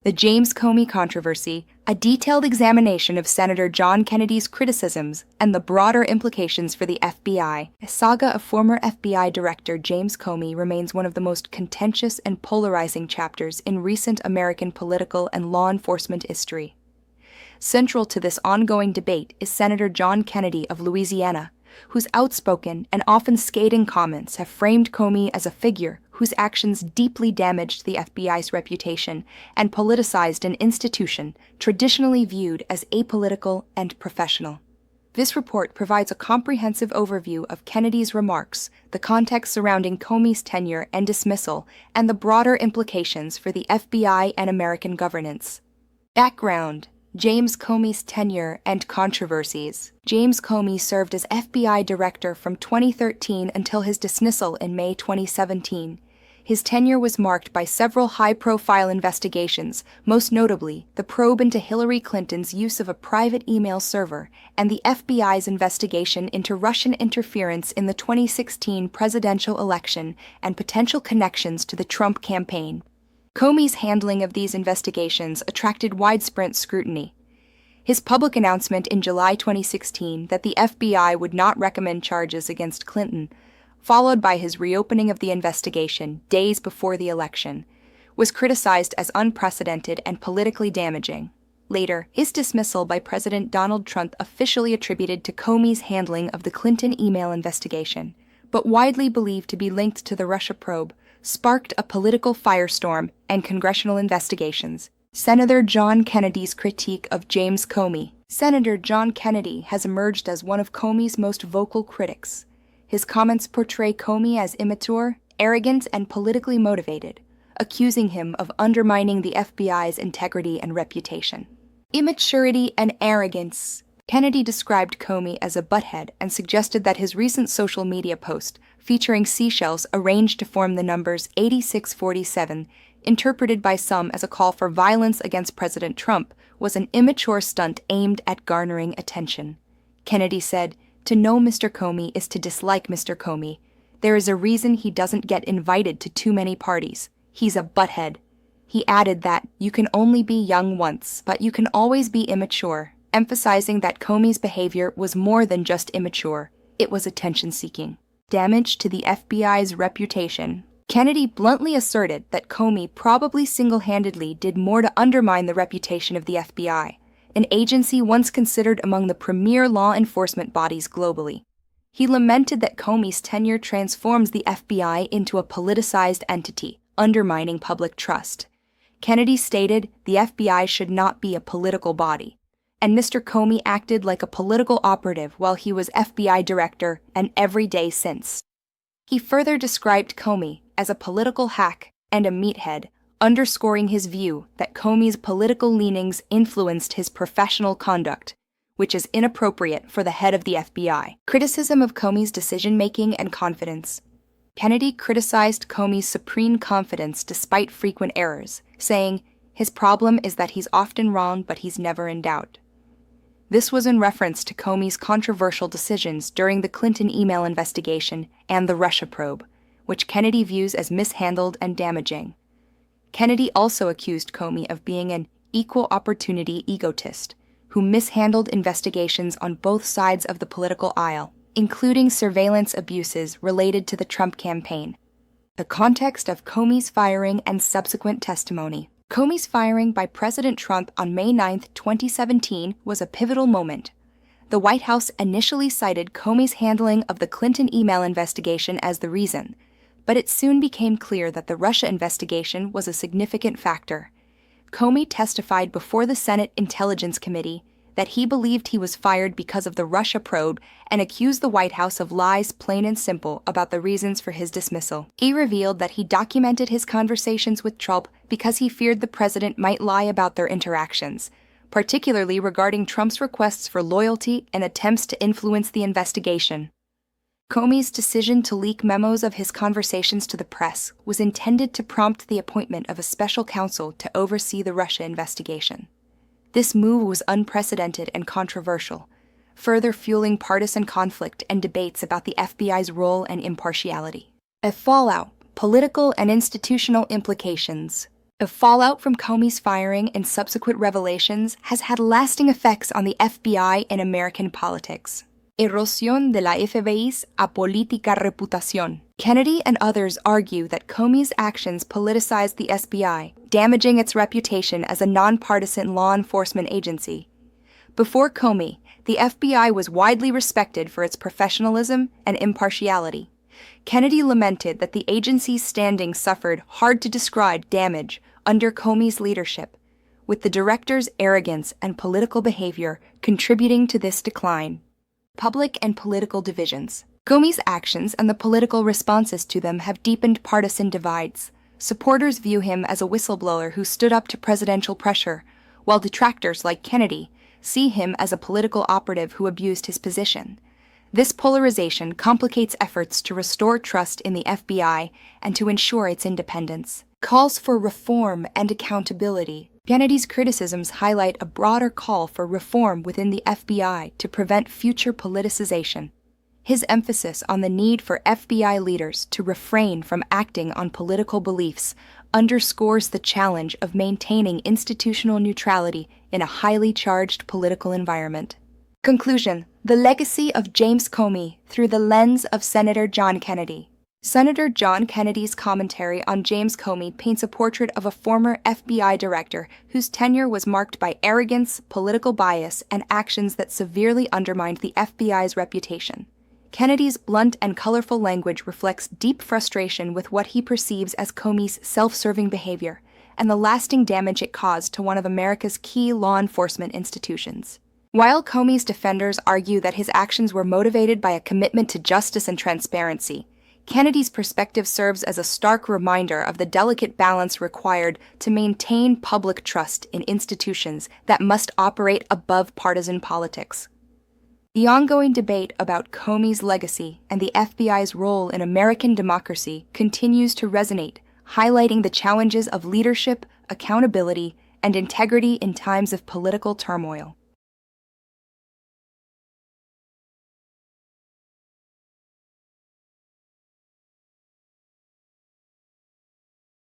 The James Comey controversy, a detailed examination of Senator John Kennedy's criticisms and the broader implications for the FBI. A saga of former FBI Director James Comey remains one of the most contentious and polarizing chapters in recent American political and law enforcement history. Central to this ongoing debate is Senator John Kennedy of Louisiana, whose outspoken and often scathing comments have framed Comey as a figure whose actions deeply damaged the FBI's reputation and politicized an institution traditionally viewed as apolitical and professional. This report provides a comprehensive overview of Kennedy's remarks, the context surrounding Comey's tenure and dismissal, and the broader implications for the FBI and American governance. Background: James Comey's tenure and controversies. James Comey served as FBI Director from 2013 until his dismissal in May 2017. His tenure was marked by several high-profile investigations, most notably the probe into Hillary Clinton's use of a private email server and the FBI's investigation into Russian interference in the 2016 presidential election and potential connections to the Trump campaign. Comey's handling of these investigations attracted widespread scrutiny. His public announcement in July 2016 that the FBI would not recommend charges against Clinton, followed by his reopening of the investigation days before the election, was criticized as unprecedented and politically damaging. Later, his dismissal by President Donald Trump officially attributed to Comey's handling of the Clinton email investigation, but widely believed to be linked to the Russia probe, sparked a political firestorm and congressional investigations. Senator John Kennedy's critique of James Comey. Senator John Kennedy has emerged as one of Comey's most vocal critics. His comments portray Comey as immature, arrogant, and politically motivated, accusing him of undermining the FBI's integrity and reputation. Immaturity and arrogance. Kennedy described Comey as a butthead and suggested that his recent social media post, featuring seashells arranged to form the numbers 8647, interpreted by some as a call for violence against President Trump, was an immature stunt aimed at garnering attention. Kennedy said, "To know Mr. Comey is to dislike Mr. Comey. There is a reason he doesn't get invited to too many parties. He's a butthead." He added that you can only be young once, but you can always be immature, emphasizing that Comey's behavior was more than just immature, it was attention-seeking. Damage to the FBI's reputation. Kennedy bluntly asserted that Comey probably single-handedly did more to undermine the reputation of the FBI, an agency once considered among the premier law enforcement bodies globally. He lamented that Comey's tenure transforms the FBI into a politicized entity, undermining public trust. Kennedy stated the FBI should not be a political body, and Mr. Comey acted like a political operative while he was FBI director and every day since. He further described Comey as a political hack and a meathead, underscoring his view that Comey's political leanings influenced his professional conduct, which is inappropriate for the head of the FBI. Criticism of Comey's decision-making and confidence. Kennedy criticized Comey's supreme confidence despite frequent errors, saying, "His problem is that he's often wrong, but he's never in doubt." This was in reference to Comey's controversial decisions during the Clinton email investigation and the Russia probe, which Kennedy views as mishandled and damaging. Kennedy also accused Comey of being an equal opportunity egotist who mishandled investigations on both sides of the political aisle, including surveillance abuses related to the Trump campaign. The context of Comey's firing and subsequent testimony. Comey's firing by President Trump on May 9, 2017 was a pivotal moment. The White House initially cited Comey's handling of the Clinton email investigation as the reason, but it soon became clear that the Russia investigation was a significant factor. Comey testified before the Senate Intelligence Committee that he believed he was fired because of the Russia probe and accused the White House of lies plain and simple about the reasons for his dismissal. He revealed that he documented his conversations with Trump because he feared the president might lie about their interactions, particularly regarding Trump's requests for loyalty and attempts to influence the investigation. Comey's decision to leak memos of his conversations to the press was intended to prompt the appointment of a special counsel to oversee the Russia investigation. This move was unprecedented and controversial, further fueling partisan conflict and debates about the FBI's role and impartiality. A fallout, political and institutional implications. The fallout from Comey's firing and subsequent revelations has had lasting effects on the FBI and American politics. Erosión de la FBI's apolítica reputación. Kennedy and others argue that Comey's actions politicized the FBI, damaging its reputation as a nonpartisan law enforcement agency. Before Comey, the FBI was widely respected for its professionalism and impartiality. Kennedy lamented that the agency's standing suffered hard-to-describe damage under Comey's leadership, with the director's arrogance and political behavior contributing to this decline. Public and political divisions. Comey's actions and the political responses to them have deepened partisan divides. Supporters view him as a whistleblower who stood up to presidential pressure, while detractors like Kennedy see him as a political operative who abused his position. This polarization complicates efforts to restore trust in the FBI and to ensure its independence. Calls for reform and accountability. Kennedy's criticisms highlight a broader call for reform within the FBI to prevent future politicization. His emphasis on the need for FBI leaders to refrain from acting on political beliefs underscores the challenge of maintaining institutional neutrality in a highly charged political environment. Conclusion: the legacy of James Comey through the lens of Senator John Kennedy. Senator John Kennedy's commentary on James Comey paints a portrait of a former FBI director whose tenure was marked by arrogance, political bias, and actions that severely undermined the FBI's reputation. Kennedy's blunt and colorful language reflects deep frustration with what he perceives as Comey's self-serving behavior and the lasting damage it caused to one of America's key law enforcement institutions. While Comey's defenders argue that his actions were motivated by a commitment to justice and transparency, Kennedy's perspective serves as a stark reminder of the delicate balance required to maintain public trust in institutions that must operate above partisan politics. The ongoing debate about Comey's legacy and the FBI's role in American democracy continues to resonate, highlighting the challenges of leadership, accountability, and integrity in times of political turmoil.